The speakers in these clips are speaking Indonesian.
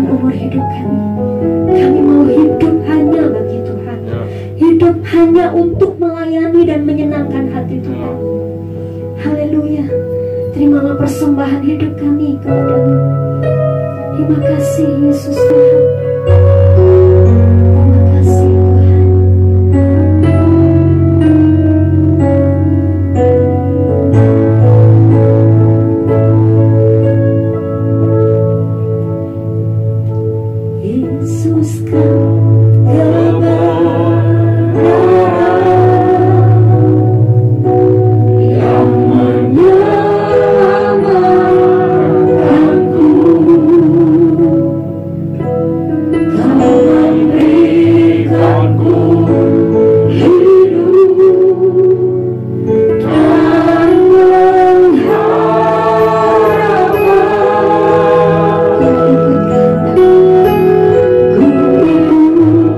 umur hidup kami. Kami mau hidup hanya bagi Tuhan. Hidup hanya untuk melayani dan menyenangkan hati Tuhan. Haleluya. Terimalah persembahan hidup kami kepada-Mu. Terima kasih Yesus Tuhan. Terima kasih Tuhan. Yesus Kau yang menyelamatkanku. Kau memberikanku hidup dan pengharapan. Ku ikut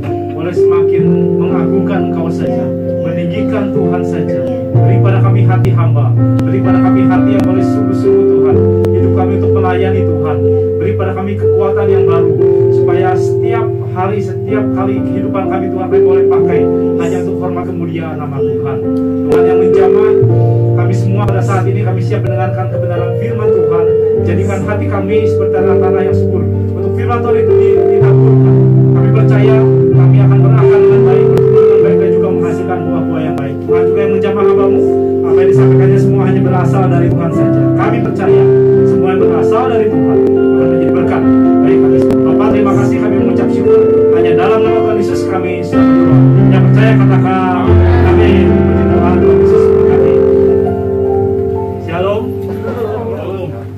boleh semakin mengagungkan Engkau saja, meninggikan Tuhan saja. Beri pada kami hati hamba, beri pada kami hati yang boleh sungguh-sungguh Tuhan, hidup kami untuk melayani Tuhan. Beri pada kami kekuatan yang baru, supaya setiap hari, setiap kali kehidupan kami Tuhan, kami boleh pakai hanya untuk hormat kemuliaan nama Tuhan. Tuhan yang menjamah kami semua pada saat ini, kami siap mendengarkan kebenaran firman Tuhan. Jadikan hati kami seperti tanah yang subur untuk firman Tuhan itu ditaburkan. Kami percaya kami akan berakar dengan baik, bertumbuh dengan baik, dan juga menghasilkan buah-buah yang baik. Tuhan juga yang menjamah hamba-Mu, apa yang disampaikannya semua hanya berasal dari Tuhan saja. Kami percaya semua yang berasal dari Tuhan akan menjadi berkat bagi kami semua. Bapak, terima kasih, kami mengucap syukur hanya dalam nama Tuhan Yesus kami sudah berdoa. Yang percaya katakan amin. Puji Tuhan, Tuhan Yesus berkati. Shalom.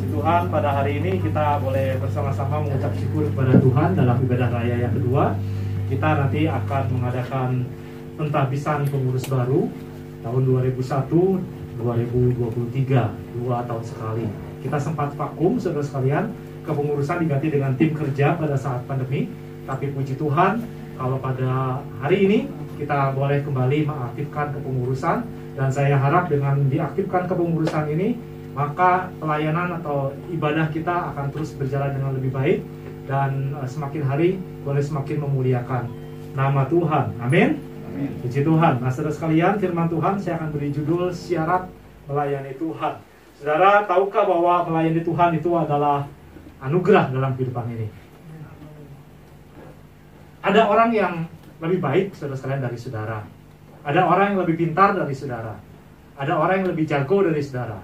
Tuhan, pada hari ini kita boleh bersama-sama mengucap syukur kepada Tuhan dalam ibadah raya yang kedua. Kita nanti akan mengadakan pentahbisan pengurus baru tahun 2001-2023, 2 tahun sekali. Kita sempat vakum, saudara sekalian, kepengurusan diganti dengan tim kerja pada saat pandemi. Tapi puji Tuhan, kalau pada hari ini kita boleh kembali mengaktifkan kepengurusan, dan saya harap dengan diaktifkan kepengurusan ini, maka pelayanan atau ibadah kita akan terus berjalan dengan lebih baik, dan semakin hari boleh semakin memuliakan nama Tuhan. Amin. Puji Tuhan. Nah, saudara sekalian, firman Tuhan saya akan beri judul syarat melayani Tuhan. Saudara, tahukah bahwa melayani Tuhan itu adalah anugerah dalam kehidupan ini? Ada orang yang lebih baik, saudara sekalian, dari saudara. Ada orang yang lebih pintar dari saudara. Ada orang yang lebih jago dari saudara.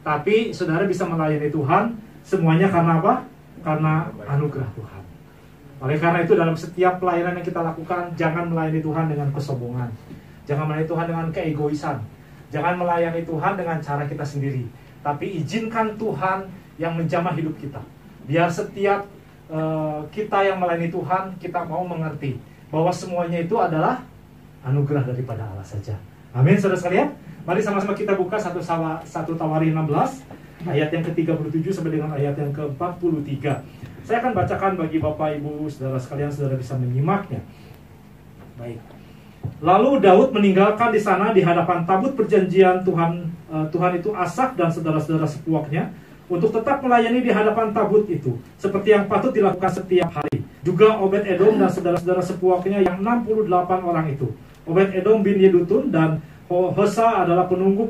Tapi saudara bisa melayani Tuhan semuanya karena apa? Karena anugerah Tuhan. Oleh karena itu, dalam setiap pelayanan yang kita lakukan, jangan melayani Tuhan dengan kesombongan. Jangan melayani Tuhan dengan keegoisan. Jangan melayani Tuhan dengan cara kita sendiri. Tapi izinkan Tuhan yang menjamah hidup kita. Biar setiap kita yang melayani Tuhan, kita mau mengerti bahwa semuanya itu adalah anugerah daripada Allah saja. Amin, saudara sekalian. Mari sama-sama kita buka 1 Tawarin 16, ayat yang ke-37 sampai dengan ayat yang ke-43. Saya akan bacakan bagi Bapak, Ibu, saudara sekalian, saudara bisa menyimaknya. Baik. Lalu Daud meninggalkan di sana di hadapan tabut perjanjian Tuhan. Tuhan itu Asaf dan saudara-saudara sepuaknya untuk tetap melayani di hadapan tabut itu, seperti yang patut dilakukan setiap hari. Juga Obed-Edom dan saudara-saudara sepuaknya yang 68 orang itu. Obed-Edom bin Yedutun dan Hosa adalah penunggu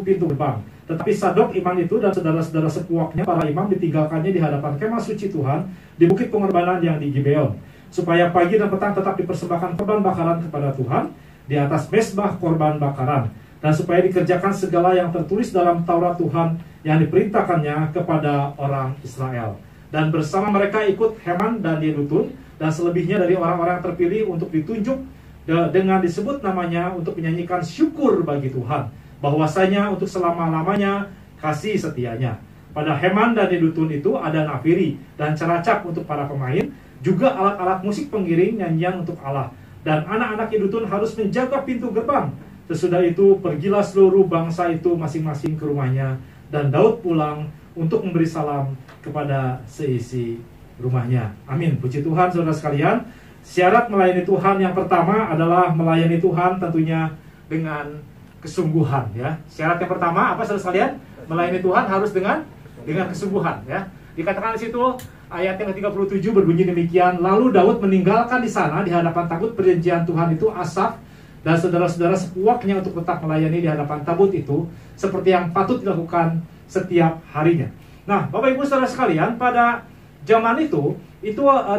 pintu gerbang. Tetapi Sadok imam itu dan saudara-saudara sepuaknya, para imam, ditinggalkannya di hadapan kemah suci Tuhan di bukit pengorbanan yang di Gibeon, supaya pagi dan petang tetap dipersembahkan korban bakaran kepada Tuhan di atas mezbah korban bakaran, dan supaya dikerjakan segala yang tertulis dalam Taurat Tuhan yang diperintahkannya kepada orang Israel. Dan bersama mereka ikut Heman dan Yedutun dan selebihnya dari orang-orang terpilih untuk ditunjuk dengan disebut namanya untuk menyanyikan syukur bagi Tuhan, bahwasanya untuk selama-lamanya kasih setianya. Pada Heman dan Yedutun itu ada nafiri dan caracap untuk para pemain, juga alat-alat musik pengiring nyanyian untuk Allah. Dan anak-anak Yedutun harus menjaga pintu gerbang. Sesudah itu pergilah seluruh bangsa itu masing-masing ke rumahnya, dan Daud pulang untuk memberi salam kepada seisi rumahnya. Amin. Puji Tuhan, saudara sekalian. Syarat melayani Tuhan yang pertama adalah melayani Tuhan tentunya dengan kesungguhan, ya. Syarat yang pertama apa, saudara sekalian? Melayani Tuhan harus dengan kesungguhan, ya. Dikatakan di situ ayat yang ke-37 berbunyi demikian, lalu Daud meninggalkan di sana di hadapan tabut perjanjian Tuhan itu Asaf dan saudara-saudara sepuaknya untuk tetap melayani di hadapan tabut itu seperti yang patut dilakukan setiap harinya. Nah, Bapak Ibu saudara sekalian, pada zaman itu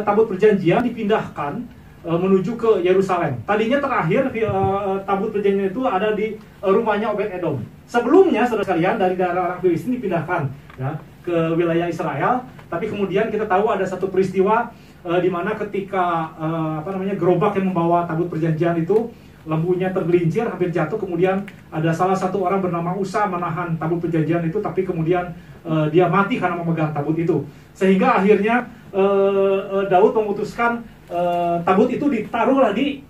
tabut perjanjian dipindahkan menuju ke Yerusalem. Tadinya terakhir tabut perjanjian itu ada di rumahnya Obed-Edom. Sebelumnya, saudara sekalian, dari daerah orang Filistin dipindahkan, ya, ke wilayah Israel. Tapi kemudian kita tahu ada satu peristiwa di mana ketika gerobak yang membawa tabut perjanjian itu lembunya tergelincir, hampir jatuh. Kemudian ada salah satu orang bernama Usa menahan tabut perjanjian itu, tapi kemudian dia mati karena memegang tabut itu. Sehingga akhirnya Daud memutuskan tabut itu ditaruhlah di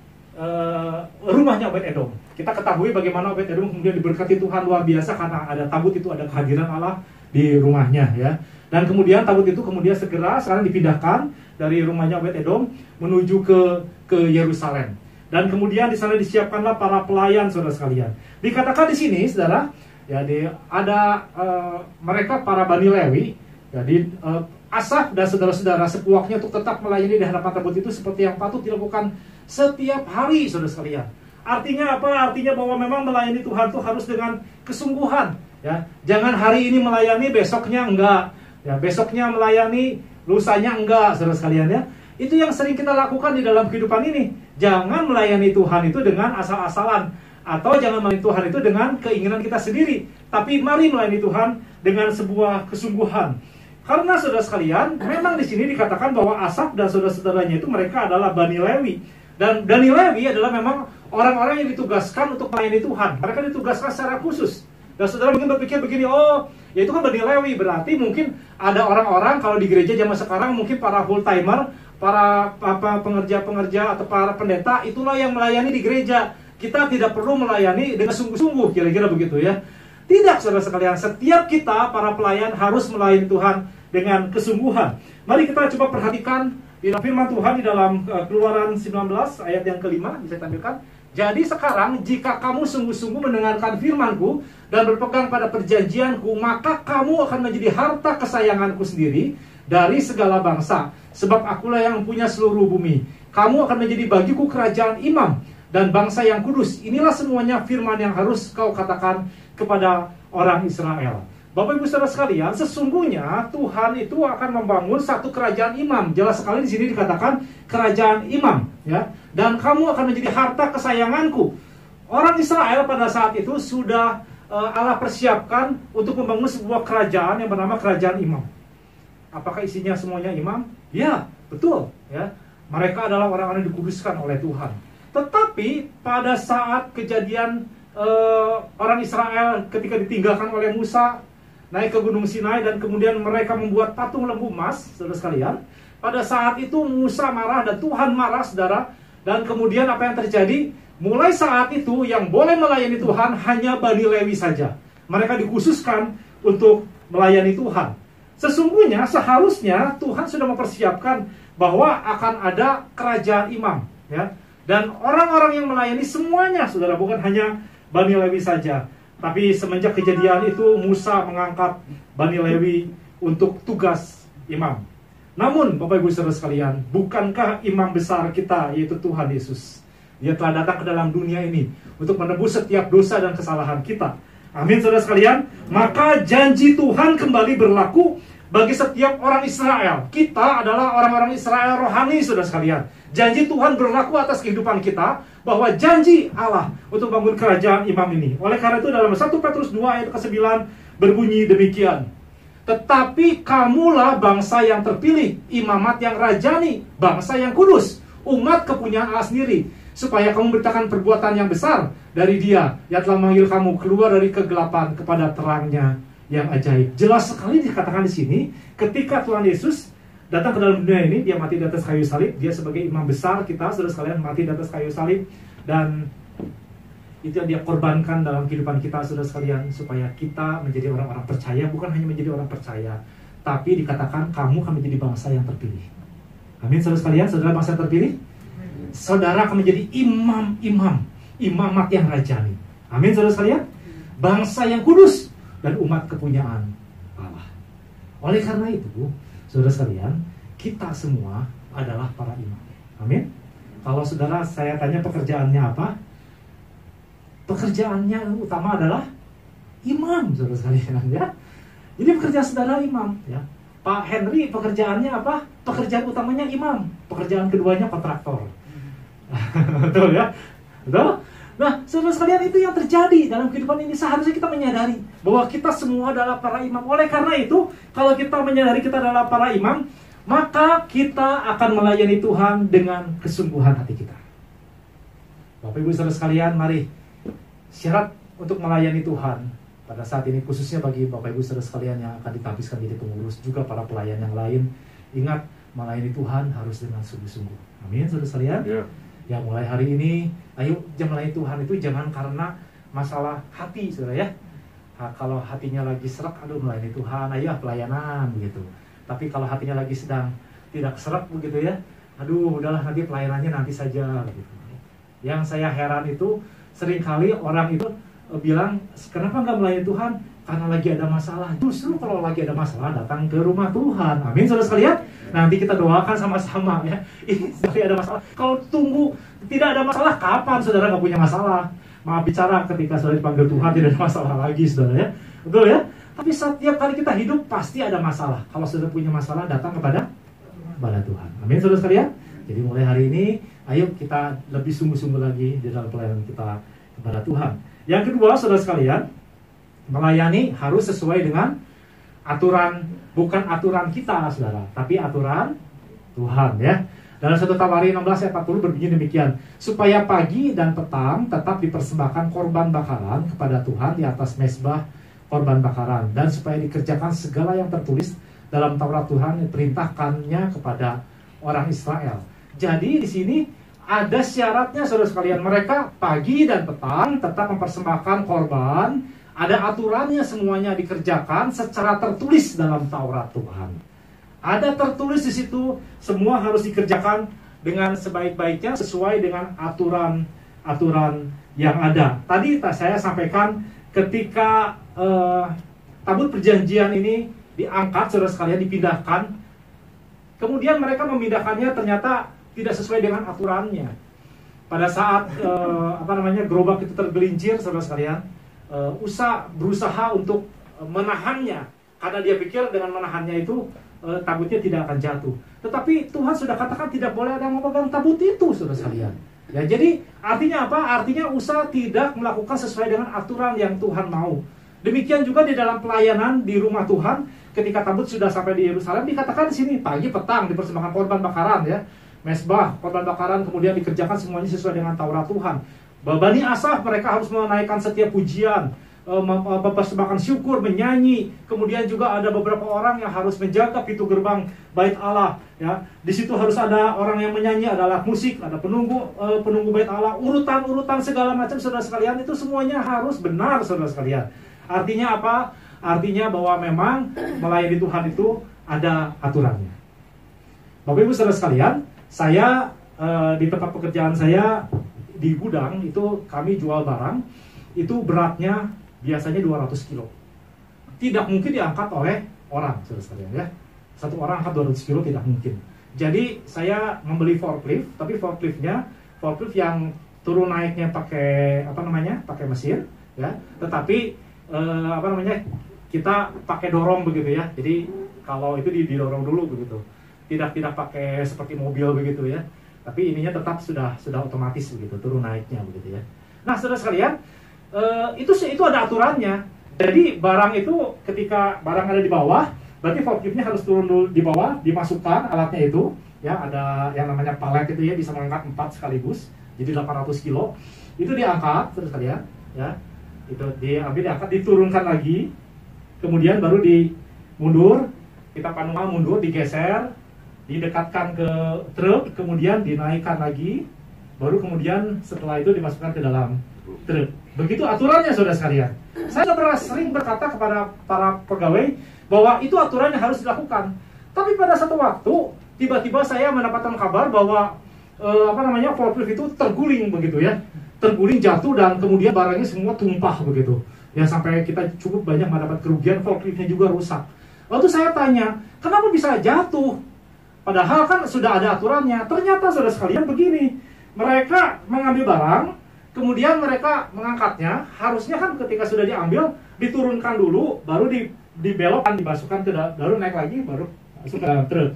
rumahnya Obed-Edom. Kita ketahui bagaimana Obed-Edom kemudian diberkati Tuhan luar biasa karena ada tabut itu, ada kehadiran Allah. di rumahnya ya. Dan kemudian tabut itu kemudian segera sekarang dipindahkan dari rumahnya Obed-Edom menuju ke Yerusalem. Dan kemudian di sana disiapkanlah para pelayan, saudara sekalian. Dikatakan di sini, saudara, ya, ada mereka para Bani Lewi, jadi Asaf dan saudara-saudara sepuaknya untuk tetap melayani di hadapan tabut itu seperti yang patut dilakukan setiap hari, saudara sekalian. Artinya apa? Artinya bahwa memang melayani Tuhan itu harus dengan kesungguhan. Ya, jangan hari ini melayani, besoknya enggak. Ya, besoknya melayani, lusanya enggak, saudara sekalian ya. Itu yang sering kita lakukan di dalam kehidupan ini. Jangan melayani Tuhan itu dengan asal-asalan, atau jangan melayani Tuhan itu dengan keinginan kita sendiri. Tapi mari melayani Tuhan dengan sebuah kesungguhan. Karena saudara sekalian, memang di sini dikatakan bahwa Asaf dan saudara-saudaranya itu mereka adalah Bani Lewi. Dan Bani Lewi adalah memang orang-orang yang ditugaskan untuk melayani Tuhan. Mereka ditugaskan secara khusus. Dan saudara mungkin berpikir begini, oh, ya itu kan Bani Lewi, berarti mungkin ada orang-orang kalau di gereja zaman sekarang mungkin para full timer, para pengerja-pengerja atau para pendeta, itulah yang melayani di gereja. Kita tidak perlu melayani dengan sungguh-sungguh, kira-kira begitu ya. Tidak, saudara sekalian, setiap kita para pelayan harus melayani Tuhan dengan kesungguhan. Mari kita coba perhatikan di dalam firman Tuhan di dalam Keluaran 19 ayat yang kelima, bisa tampilkan. Jadi sekarang jika kamu sungguh-sungguh mendengarkan firman-Ku dan berpegang pada perjanjian-Ku, maka kamu akan menjadi harta kesayangan-Ku sendiri dari segala bangsa, sebab Akulah yang punya seluruh bumi. Kamu akan menjadi bagiku kerajaan imam dan bangsa yang kudus. Inilah semuanya firman yang harus kau katakan kepada orang Israel. Bapak Ibu saudara sekalian, sesungguhnya Tuhan itu akan membangun satu kerajaan imam. Jelas sekali di sini dikatakan kerajaan imam, ya. Dan kamu akan menjadi harta kesayanganku. Orang Israel pada saat itu sudah Allah persiapkan untuk membangun sebuah kerajaan yang bernama kerajaan imam. Apakah isinya semuanya imam? Ya, betul, ya. Mereka adalah orang-orang yang dikuduskan oleh Tuhan. Tetapi pada saat kejadian orang Israel ketika ditinggalkan oleh Musa naik ke Gunung Sinai dan kemudian mereka membuat patung lembu emas, saudara sekalian. Pada saat itu Musa marah dan Tuhan marah, saudara. Dan kemudian apa yang terjadi? Mulai saat itu yang boleh melayani Tuhan hanya Bani Lewi saja. Mereka dikhususkan untuk melayani Tuhan. Sesungguhnya seharusnya Tuhan sudah mempersiapkan bahwa akan ada kerajaan imam, ya. Dan orang-orang yang melayani semuanya, saudara, bukan hanya Bani Lewi saja. Tapi semenjak kejadian itu Musa mengangkat Bani Lewi untuk tugas imam. Namun Bapak Ibu saudara sekalian, bukankah imam besar kita yaitu Tuhan Yesus? Dia telah datang ke dalam dunia ini untuk menebus setiap dosa dan kesalahan kita. Amin saudara sekalian. Maka janji Tuhan kembali berlaku bagi setiap orang Israel. Kita adalah orang-orang Israel rohani saudara sekalian. Janji Tuhan berlaku atas kehidupan kita, bahwa janji Allah untuk membangun kerajaan imam ini. Oleh karena itu dalam 1 Petrus 2 ayat ke-9 berbunyi demikian. Tetapi kamulah bangsa yang terpilih, imamat yang rajani, bangsa yang kudus, umat kepunyaan Allah sendiri, supaya kamu memberitakan perbuatan yang besar dari Dia yang telah memanggil kamu keluar dari kegelapan kepada terangnya yang ajaib. Jelas sekali dikatakan di sini, ketika Tuhan Yesus datang ke dalam dunia ini, dia mati di atas kayu salib. Dia sebagai imam besar kita, saudara sekalian, mati di atas kayu salib. Dan itu yang dia korbankan dalam kehidupan kita, saudara sekalian, supaya kita menjadi orang-orang percaya. Bukan hanya menjadi orang percaya, tapi dikatakan kamu akan menjadi bangsa yang terpilih. Amin saudara sekalian, saudara bangsa yang terpilih. Saudara akan menjadi imam-imam, imamat yang rajani. Amin saudara sekalian. Bangsa yang kudus dan umat kepunyaan Allah. Oleh karena itu, saudara sekalian, kita semua adalah para imam. Amin. Kalau saudara saya tanya pekerjaannya apa? Pekerjaannya utama adalah imam, saudara sekalian, ya. Jadi pekerjaan saudara imam, ya. Pak Henry pekerjaannya apa? Pekerjaan utamanya imam. Pekerjaan keduanya kontraktor. Betul ya? Betul? Nah, saudara sekalian, itu yang terjadi dalam kehidupan ini. Seharusnya kita menyadari bahwa kita semua adalah para imam. Oleh karena itu, kalau kita menyadari kita adalah para imam, maka kita akan melayani Tuhan dengan kesungguhan hati kita. Bapak Ibu saudara sekalian, mari. Syarat untuk melayani Tuhan pada saat ini, khususnya bagi Bapak Ibu saudara sekalian yang akan ditabiskan jadi pengurus, juga para pelayan yang lain, ingat, melayani Tuhan harus dengan sungguh-sungguh. Amin saudara sekalian. Ya, mulai hari ini, ayo melayani Tuhan itu jangan karena masalah hati, saudara ya. Kalau hatinya lagi serak, aduh melayani Tuhan, ayo pelayanan begitu. Tapi kalau hatinya lagi sedang tidak serak begitu ya, aduh udahlah nanti pelayanannya nanti saja gitu. Yang saya heran itu seringkali orang itu bilang, kenapa nggak melayani Tuhan? Karena lagi ada masalah. Justru kalau lagi ada masalah, datang ke rumah Tuhan. Amin, saudara sekalian. Nanti kita doakan sama-sama ya. Ini sedang ada masalah. Kalau tunggu tidak ada masalah, kapan saudara nggak punya masalah? Maaf bicara, ketika saudara dipanggil Tuhan tidak ada masalah lagi, saudara ya. Betul ya? Tapi setiap kali kita hidup pasti ada masalah. Kalau saudara punya masalah, datang kepada Tuhan. Amin, saudara sekalian. Jadi mulai hari ini, ayo kita lebih sungguh-sungguh lagi di dalam pelayanan kita kepada Tuhan. Yang kedua, saudara sekalian, melayani harus sesuai dengan aturan, bukan aturan kita, saudara, tapi aturan Tuhan ya. Dalam 1 Tawarin 16 ayat 40 berbunyi demikian, supaya pagi dan petang tetap dipersembahkan korban bakaran kepada Tuhan di atas mezbah korban bakaran, dan supaya dikerjakan segala yang tertulis dalam Taurat Tuhan yang perintahkannya kepada orang Israel. Jadi di sini ada syaratnya, saudara sekalian. Mereka pagi dan petang tetap mempersembahkan korban. Ada aturannya, semuanya dikerjakan secara tertulis dalam Taurat Tuhan. Ada tertulis di situ, semua harus dikerjakan dengan sebaik-baiknya sesuai dengan aturan yang ada. Tadi saya sampaikan ketika tabut perjanjian ini diangkat, saudara sekalian, dipindahkan. Kemudian mereka memindahkannya ternyata tidak sesuai dengan aturannya. Pada saat gerobak itu tergelincir, saudara sekalian, berusaha untuk menahannya, karena dia pikir dengan menahannya itu tabutnya tidak akan jatuh. Tetapi Tuhan sudah katakan tidak boleh ada yang memegang tabut itu, saudara sekalian. Ya, jadi artinya apa? Artinya Usa tidak melakukan sesuai dengan aturan yang Tuhan mau. Demikian juga di dalam pelayanan di rumah Tuhan, ketika tabut sudah sampai di Yerusalem, dikatakan di sini pagi petang dipersembahkan korban bakaran ya, mezbah korban bakaran, kemudian dikerjakan semuanya sesuai dengan Taurat Tuhan. Bani Asaf mereka harus menaikkan setiap pujian, mempersembahkan syukur, menyanyi. Kemudian juga ada beberapa orang yang harus menjaga pintu gerbang bait Allah ya. Di situ harus ada orang yang menyanyi, ada alat musik, ada penunggu bait Allah, urutan segala macam, saudara sekalian, itu semuanya harus benar, saudara sekalian. Artinya apa? Artinya bahwa memang melayani Tuhan itu ada aturannya. Bapak Ibu saudara sekalian, saya di tempat pekerjaan saya di gudang itu kami jual barang, itu beratnya biasanya 200 kilo. Tidak mungkin diangkat oleh orang, saudara sekalian ya. Satu orang angkat 200 kilo tidak mungkin. Jadi saya membeli forklift, tapi forklift yang turun naiknya pakai pakai mesin ya. Tetapi kita pakai dorong begitu ya. Jadi kalau itu didorong dulu begitu. Tidak pakai seperti mobil begitu ya. Tapi ininya tetap sudah otomatis begitu, turun naiknya begitu ya. Nah, saudara sekalian, itu ada aturannya. Jadi barang itu ketika barang ada di bawah, berarti forkliftnya harus turun dulu di bawah, dimasukkan alatnya itu ya, ada yang namanya palet itu ya, bisa mengangkat 4 sekaligus, jadi 800 kilo. Itu diangkat, saudara sekalian ya. Itu diangkat, diturunkan lagi, kemudian baru mundur, kita manual mundur, digeser, didekatkan ke truk, kemudian dinaikkan lagi, baru kemudian setelah itu dimasukkan ke dalam truk. Begitu aturannya, saudara sekalian. Saya sering berkata kepada para pegawai bahwa itu aturan yang harus dilakukan. Tapi pada satu waktu tiba-tiba saya mendapatkan kabar bahwa forklift itu terguling begitu ya, terguling, jatuh, dan kemudian barangnya semua tumpah begitu. Ya, sampai kita cukup banyak mendapat kerugian, forkliftnya juga rusak. Lalu saya tanya, kenapa bisa jatuh? Padahal kan sudah ada aturannya. Ternyata saudara sekalian begini, mereka mengambil barang, kemudian mereka mengangkatnya, harusnya kan ketika sudah diambil, diturunkan dulu, baru dibelokkan, dimasukkan ke dalam, baru naik lagi, baru masuk ke dalam truk.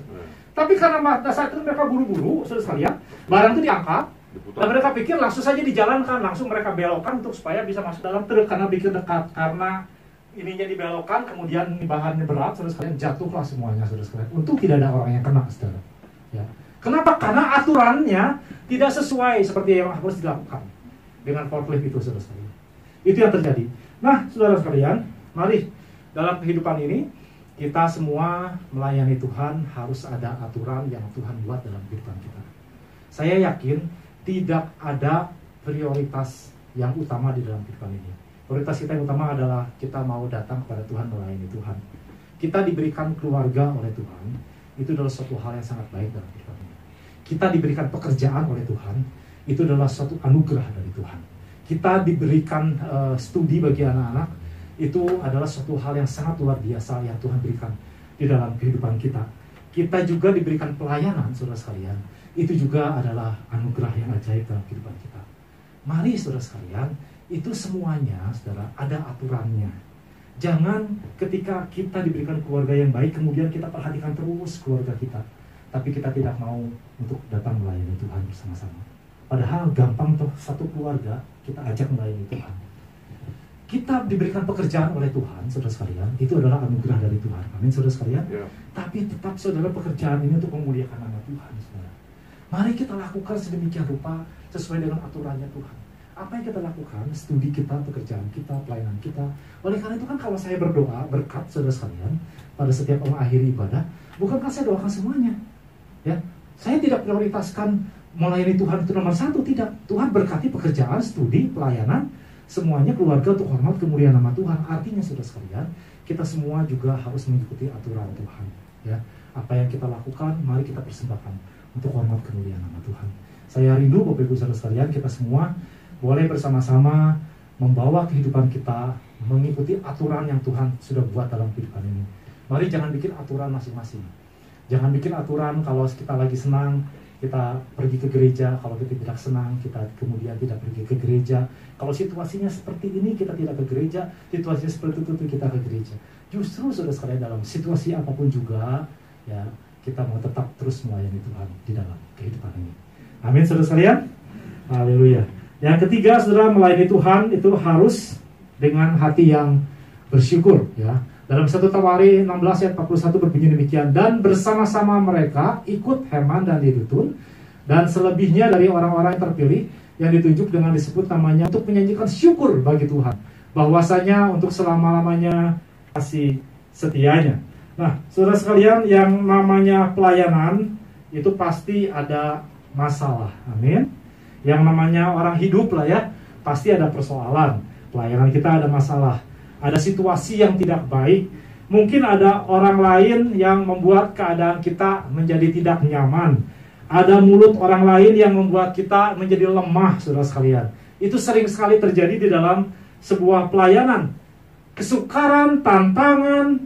Tapi karena pada saat itu mereka buru-buru, saudara sekalian, barang itu diangkat, dan mereka pikir langsung saja dijalankan, langsung mereka belokkan untuk supaya bisa masuk dalam truk, karena pikir dekat, karena ininya dibelokkan, kemudian bahannya berat, saudara sekalian, jatuhlah semuanya, saudara sekalian. Untung tidak ada orang yang kena, saudara. Ya. Kenapa? Karena aturannya tidak sesuai seperti yang harus dilakukan dengan forklift itu, saudara sekalian. Itu yang terjadi. Nah, saudara sekalian, mari dalam kehidupan ini kita semua melayani Tuhan harus ada aturan yang Tuhan buat dalam kehidupan kita. Saya yakin tidak ada prioritas yang utama di dalam kehidupan ini. Prioritas kita yang utama adalah kita mau datang kepada Tuhan, melayani Tuhan. Kita diberikan keluarga oleh Tuhan, itu adalah suatu hal yang sangat baik dalam kehidupan ini. Kita diberikan pekerjaan oleh Tuhan, itu adalah suatu anugerah dari Tuhan. Kita diberikan studi bagi anak-anak, itu adalah suatu hal yang sangat luar biasa yang Tuhan berikan di dalam kehidupan kita. Kita juga diberikan pelayanan, saudara sekalian, itu juga adalah anugerah yang ajaib dalam kehidupan kita. Mari saudara sekalian, itu semuanya saudara ada aturannya. Jangan ketika kita diberikan keluarga yang baik, kemudian kita perhatikan terus keluarga kita, tapi kita tidak mau untuk datang melayani Tuhan bersama-sama. Padahal gampang toh, satu keluarga kita ajak melayani Tuhan. Kita diberikan pekerjaan oleh Tuhan, saudara sekalian, itu adalah anugerah dari Tuhan. Amin, saudara sekalian. Tapi tetap saudara, pekerjaan ini untuk memuliakan nama Tuhan, saudara. Mari kita lakukan sedemikian rupa sesuai dengan aturannya Tuhan. Apa yang kita lakukan, studi kita, pekerjaan kita, pelayanan kita. Oleh karena itu kan kalau saya berdoa, berkat saudara sekalian, pada setiap mengakhiri ibadah, bukankah saya doakan semuanya? Ya, saya tidak prioritaskan melayani Tuhan itu nomor satu, tidak. Tuhan berkati pekerjaan, studi, pelayanan, semuanya keluarga untuk hormat kemuliaan nama Tuhan. Artinya saudara sekalian, kita semua juga harus mengikuti aturan Tuhan. Ya, apa yang kita lakukan, mari kita persembahkan untuk hormat kemuliaan nama Tuhan. Saya rindu Bapak Ibu saudara sekalian, kita semua boleh bersama-sama membawa kehidupan kita mengikuti aturan yang Tuhan sudah buat dalam kehidupan ini. Mari jangan bikin aturan masing-masing. Jangan bikin aturan kalau kita lagi senang, kita pergi ke gereja. Kalau kita tidak senang, kita kemudian tidak pergi ke gereja. Kalau situasinya seperti ini, kita tidak ke gereja. Situasinya seperti itu, kita ke gereja. Justru saudara sekalian, dalam situasi apapun juga, ya kita mau tetap terus melayani Tuhan di dalam kehidupan ini. Amin saudara sekalian. Haleluya. Yang ketiga, saudara, melayani Tuhan itu harus dengan hati yang bersyukur. Ya, dalam 1 Tawari 16 ayat 41 berbunyi demikian, dan bersama-sama mereka ikut Heman dan Yedutun dan selebihnya dari orang-orang yang terpilih yang ditunjuk dengan disebut namanya untuk menyanyikan syukur bagi Tuhan, bahwasanya untuk selama-lamanya kasih setianya. Nah, saudara sekalian, yang namanya pelayanan itu pasti ada masalah. Amin. Yang namanya orang hidup lah ya, pasti ada persoalan. Pelayanan kita ada masalah, ada situasi yang tidak baik. Mungkin ada orang lain yang membuat keadaan kita menjadi tidak nyaman. Ada mulut orang lain yang membuat kita menjadi lemah, saudara sekalian. Itu sering sekali terjadi di dalam sebuah pelayanan. Kesukaran, tantangan,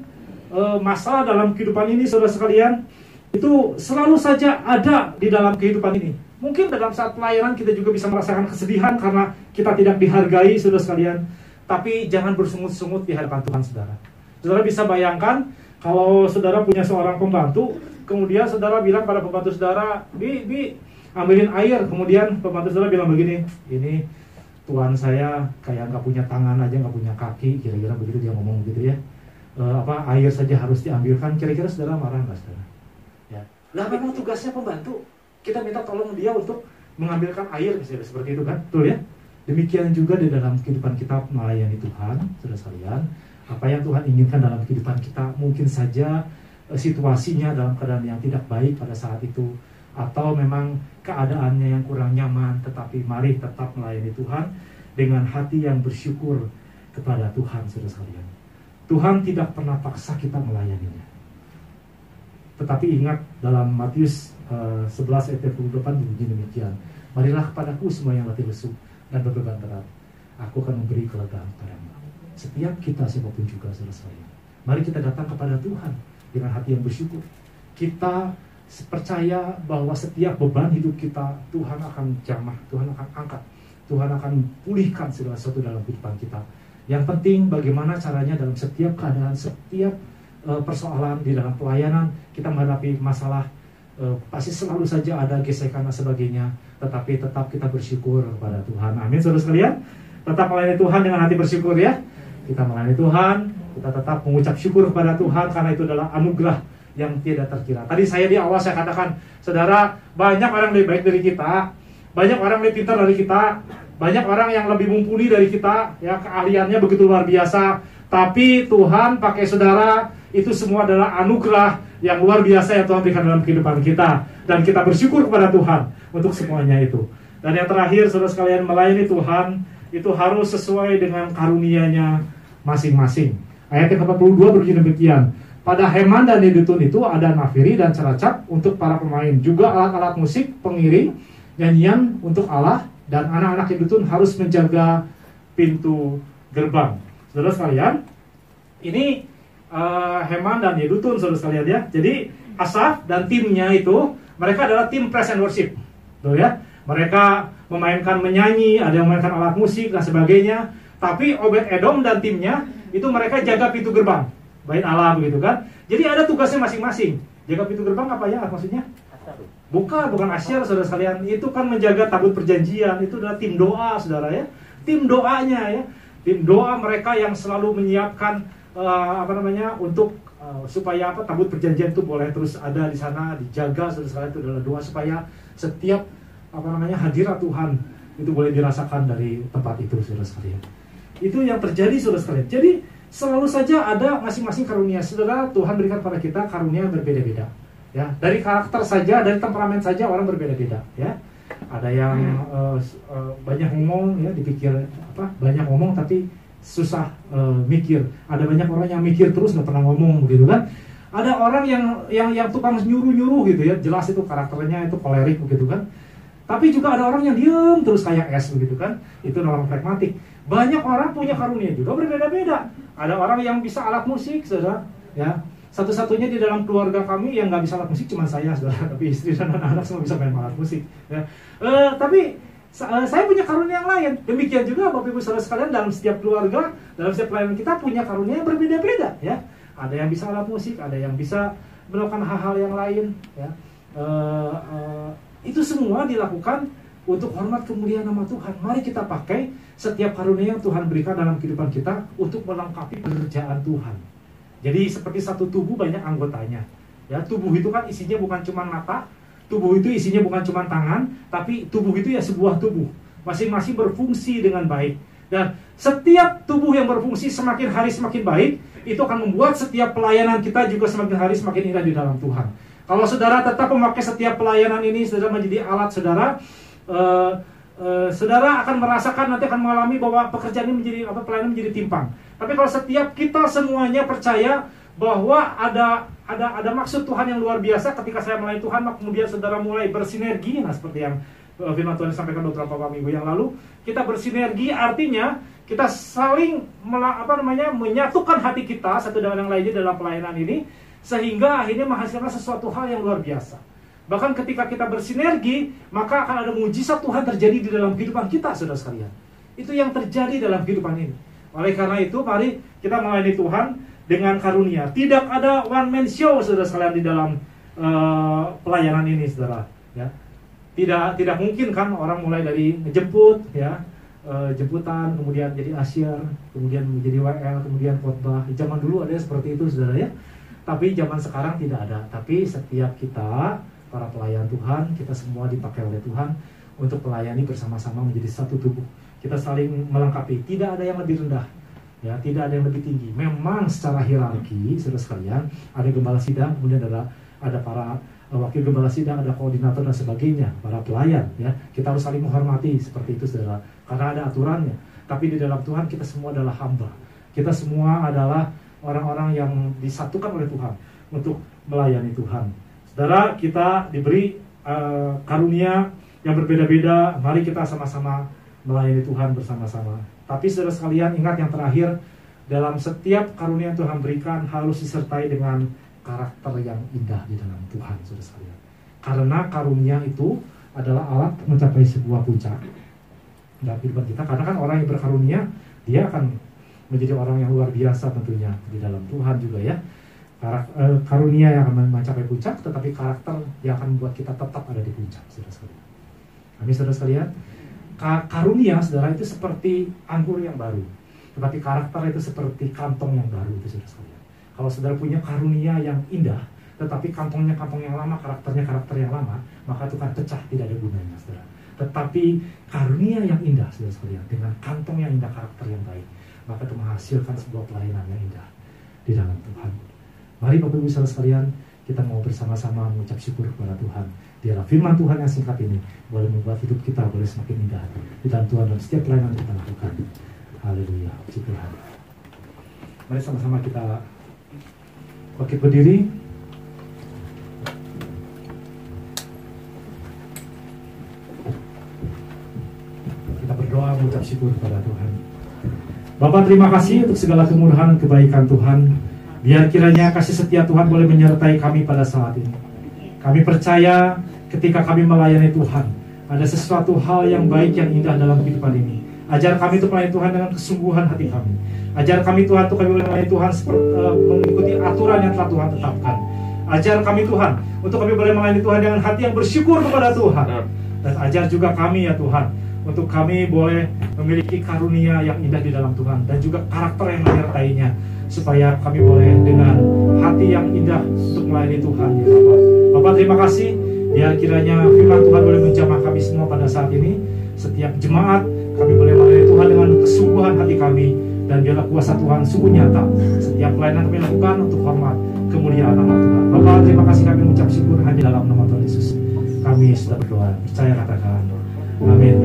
masalah dalam kehidupan ini, saudara sekalian, itu selalu saja ada di dalam kehidupan ini. Mungkin dalam saat pelayanan kita juga bisa merasakan kesedihan karena kita tidak dihargai, saudara sekalian. Tapi jangan bersungut-sungut di hadapan Tuhan, saudara. Saudara bisa bayangkan kalau saudara punya seorang pembantu, kemudian saudara bilang pada pembantu saudara, Bi, ambilin air. Kemudian pembantu saudara bilang begini, ini Tuhan saya kayak nggak punya tangan aja, nggak punya kaki, kira-kira begitu dia ngomong gitu ya. Air saja harus diambilkan, kira-kira saudara marah nggak, saudara? Ya. Lah memang tugasnya pembantu. Kita minta tolong dia untuk mengambilkan air, seperti itu kan, betul ya? Demikian juga di dalam kehidupan kita melayani Tuhan, saudara sekalian. Apa yang Tuhan inginkan dalam kehidupan kita, mungkin saja situasinya dalam keadaan yang tidak baik pada saat itu, atau memang keadaannya yang kurang nyaman, tetapi mari tetap melayani Tuhan dengan hati yang bersyukur kepada Tuhan, saudara sekalian. Tuhan tidak pernah paksa kita melayaninya. Tetapi ingat dalam Matius 11 ayat 28 berbunyi demikian, marilah kepadaku semua yang letih lesu dan berbeban berat, aku akan memberi kelegaan kepadamu. Setiap kita siapapun juga, saudara sekalian, mari kita datang kepada Tuhan dengan hati yang bersyukur. Kita percaya bahwa setiap beban hidup kita Tuhan akan jamah, Tuhan akan angkat, Tuhan akan pulihkan segala sesuatu dalam kehidupan kita. Yang penting bagaimana caranya dalam setiap keadaan, setiap persoalan di dalam pelayanan kita menghadapi masalah, pasti selalu saja ada gesekan dan sebagainya, tetapi tetap kita bersyukur kepada Tuhan. Amin, saudara sekalian. Tetap melayani Tuhan dengan hati bersyukur ya. Kita melayani Tuhan, kita tetap mengucap syukur kepada Tuhan karena itu adalah anugerah yang tidak terkira. Tadi saya di awal saya katakan, saudara, banyak orang lebih baik dari kita, banyak orang lebih pintar dari kita, banyak orang yang lebih mumpuni dari kita, ya keahliannya begitu luar biasa. Tapi Tuhan pakai saudara, itu semua adalah anugerah yang luar biasa yang Tuhan berikan dalam kehidupan kita. Dan kita bersyukur kepada Tuhan untuk semuanya itu. Dan yang terakhir, saudara sekalian, melayani Tuhan itu harus sesuai dengan karunia-nya masing-masing. Ayat yang ke-42 berbunyi demikian. Pada Heman dan Yedutun itu ada nafiri dan ceracap untuk para pemain, juga alat-alat musik, pengiring, nyanyian untuk Allah, dan anak-anak Yedutun harus menjaga pintu gerbang. Saudara sekalian, ini Heman dan Yedutun, saudara sekalian ya. Jadi Asaf dan timnya itu, mereka adalah tim praise and worship, tuh ya. Mereka memainkan, menyanyi, ada yang memainkan alat musik dan sebagainya. Tapi Obed Edom dan timnya itu mereka jaga pintu gerbang bait Allah, begitu kan. Jadi ada tugasnya masing-masing. Jaga pintu gerbang apa ya maksudnya? Bukan asyar, saudara sekalian. Itu kan menjaga tabut perjanjian. Itu adalah tim doa, saudara ya. Tim doanya ya. Tim doa mereka yang selalu menyiapkan untuk supaya tabut perjanjian itu boleh terus ada di sana, dijaga, saudara sekalian. Itu adalah doa supaya setiap hadirat Tuhan itu boleh dirasakan dari tempat itu, saudara sekalian. Itu yang terjadi, saudara sekalian. Jadi selalu saja ada masing-masing karunia. Saudara, Tuhan berikan pada kita karunia yang berbeda-beda. Ya, dari karakter saja, dari temperamen saja orang berbeda-beda. Ya, ada yang banyak ngomong, ya dipikir banyak ngomong tapi susah mikir. Ada banyak orang yang mikir terus nggak pernah ngomong, begitu kan? Ada orang yang tukang nyuruh gitu ya. Jelas itu karakternya itu kolerik, begitu kan? Tapi juga ada orang yang diam terus kayak es, begitu kan? Itu orang pragmatik. Banyak orang punya karunia juga berbeda-beda. Ada orang yang bisa alat musik, saudara. Ya, satu-satunya di dalam keluarga kami yang nggak bisa alat musik cuma saya, saudara. Tapi istri dan anak-anak semua bisa main alat musik. Ya. Tapi saya punya karunia yang lain. Demikian juga Bapak Ibu saudara sekalian, dalam setiap keluarga, dalam setiap pelayanan kita punya karunia yang berbeda-beda. Ya, ada yang bisa alat musik, ada yang bisa melakukan hal-hal yang lain. Ya. Itu semua dilakukan untuk hormat kemuliaan nama Tuhan. Mari kita pakai setiap karunia yang Tuhan berikan dalam kehidupan kita untuk melengkapi pekerjaan Tuhan. Jadi seperti satu tubuh banyak anggotanya. Ya, tubuh itu kan isinya bukan cuma mata, tubuh itu isinya bukan cuma tangan, tapi tubuh itu ya sebuah tubuh. Masing-masing berfungsi dengan baik. Dan setiap tubuh yang berfungsi semakin hari semakin baik, itu akan membuat setiap pelayanan kita juga semakin hari semakin indah di dalam Tuhan. Kalau saudara tetap memakai setiap pelayanan ini, saudara menjadi alat saudara, saudara akan merasakan, nanti akan mengalami bahwa pekerjaan ini menjadi pelayanan menjadi timpang. Tapi kalau setiap kita semuanya percaya bahwa ada maksud Tuhan yang luar biasa ketika saya melayani Tuhan, maka kemudian saudara mulai bersinergi. Nah, seperti yang firman Tuhan disampaikan beberapa minggu yang lalu, kita bersinergi artinya kita saling menyatukan hati kita satu dengan yang lainnya dalam pelayanan ini, sehingga akhirnya menghasilkan sesuatu hal yang luar biasa. Bahkan ketika kita bersinergi, maka akan ada mujizat Tuhan terjadi di dalam kehidupan kita, saudara sekalian. Itu yang terjadi dalam kehidupan ini. Oleh karena itu, mari kita melayani Tuhan dengan karunia. Tidak ada one man show, saudara sekalian, di dalam pelayanan ini, saudara. Ya. Tidak mungkin kan orang mulai dari ngejemput, ya, jemputan, kemudian jadi asyir, kemudian menjadi WL, kemudian khotbah. Zaman dulu ada seperti itu, saudara ya. Tapi zaman sekarang tidak ada. Tapi setiap kita, para pelayan Tuhan, kita semua dipakai oleh Tuhan untuk melayani bersama-sama menjadi satu tubuh. Kita saling melengkapi. Tidak ada yang lebih rendah, ya, tidak ada yang lebih tinggi. Memang secara hierarki, saudara sekalian, ada gembala sidang, kemudian ada para wakil gembala sidang, ada koordinator dan sebagainya, para pelayan. Ya, kita harus saling menghormati seperti itu, saudara, karena ada aturannya. Tapi di dalam Tuhan kita semua adalah hamba. Kita semua adalah orang-orang yang disatukan oleh Tuhan untuk melayani Tuhan. Saudara, kita diberi karunia yang berbeda-beda. Mari kita sama-sama melayani Tuhan bersama-sama. Tapi saudara sekalian, ingat yang terakhir, dalam setiap karunia yang Tuhan berikan harus disertai dengan karakter yang indah di dalam Tuhan, saudara sekalian. Karena karunia itu adalah alat mencapai sebuah puncak dalam kehidupan kita. Karena kan orang yang berkarunia, dia akan menjadi orang yang luar biasa tentunya di dalam Tuhan juga ya. Karunia yang akan mencapai puncak, tetapi karakter yang akan membuat kita tetap ada di puncak, saudara sekalian. Amin, saudara sekalian. Karunia, saudara, itu seperti anggur yang baru, tetapi karakter itu seperti kantong yang baru, itu saudara sekalian. Kalau saudara punya karunia yang indah, tetapi kantongnya kantong yang lama, karakternya karakter yang lama, maka itu kan pecah, tidak ada gunanya, saudara. Tetapi karunia yang indah, saudara sekalian, dengan kantong yang indah, karakter yang baik, maka itu menghasilkan sebuah pelayanan yang indah di dalam Tuhan. Mari Bapak Ibu saudara sekalian, kita mau bersama-sama mengucap syukur kepada Tuhan. Biarlah firman Tuhan yang singkat ini boleh membuat hidup kita boleh semakin indah di dalam Tuhan dan setiap pelayanan kita lakukan. Haleluya, puji Tuhan. Mari sama-sama kita bangkit berdiri. Kita berdoa mengucap syukur kepada Tuhan. Bapa, terima kasih untuk segala kemurahan dan kebaikan Tuhan. Biar kiranya kasih setia Tuhan boleh menyertai kami pada saat ini. Kami percaya ketika kami melayani Tuhan, ada sesuatu hal yang baik, yang indah dalam kehidupan ini. Ajar kami untuk melayani Tuhan dengan kesungguhan hati kami. Ajar kami Tuhan untuk kami melayani Tuhan mengikuti aturan yang telah Tuhan tetapkan. Ajar kami Tuhan untuk kami boleh melayani Tuhan dengan hati yang bersyukur kepada Tuhan. Dan ajar juga kami ya Tuhan, untuk kami boleh memiliki karunia yang indah di dalam Tuhan, dan juga karakter yang menyertainya, supaya kami boleh dengan hati yang indah untuk melayani Tuhan ya Bapak. Bapak, terima kasih. Biar kiranya firman Tuhan boleh menjamah kami semua pada saat ini. Setiap jemaat kami boleh melayani Tuhan dengan kesungguhan hati kami, dan biarlah kuasa Tuhan sungguh nyata setiap pelayanan kami lakukan untuk hormat kemuliaan nama Tuhan. Bapak, terima kasih, kami mengucap syukur hanya dalam nama Tuhan Yesus. Kami sudah berdoa, percaya katakan amin.